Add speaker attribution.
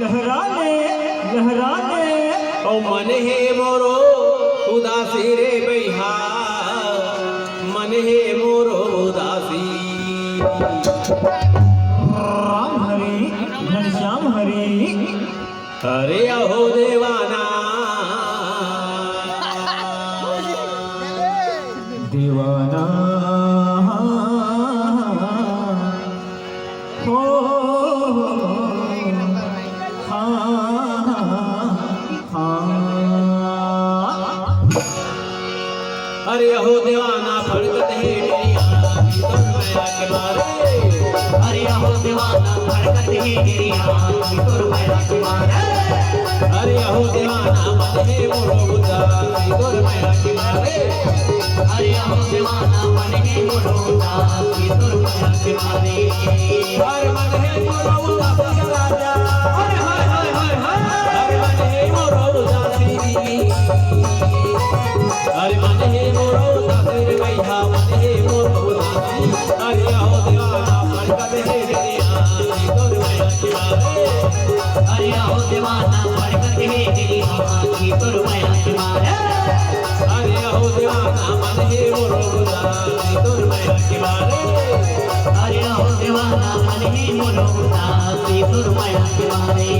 Speaker 1: लहरा ले
Speaker 2: ओ मन हे मोरो उदासी रे बैहा मन हे मोरो उदासी
Speaker 1: राम हरि घनश्याम हरि
Speaker 2: अरे अहो देवाना
Speaker 1: दीवाना हो
Speaker 2: अरे अहो दीवाना फड़कत है माया के मारे
Speaker 3: अरे अहो दीवाना फड़कत है तेरी आँख तुर माया के मारे
Speaker 2: अरे अहो दीवाना मन है मोरो उदासी तुर माया के मारे
Speaker 3: अरे अहो दीवाना मन है मोरो उदासी तुर माया के मारे
Speaker 2: अरे मन है मोरो उदासी राजा
Speaker 3: हाय हाय हाय हाय हाय
Speaker 2: अरे मन है मोरो उदासी अरे मन है मोरो उदासी रे भैया मन है मोरो उदासी अरे अहो दीवाना फड़कत है तेरी आँख तुर माया के मारे
Speaker 3: अरे अहो दीवाना फड़कत है तेरी आँख तुर माया के मारे
Speaker 2: अरे अहो दीवाना मन है मोरो उदासी तुर माया के मारे
Speaker 3: अरे अहो दीवाना मन है मोरो उदासी तुर माया के मारे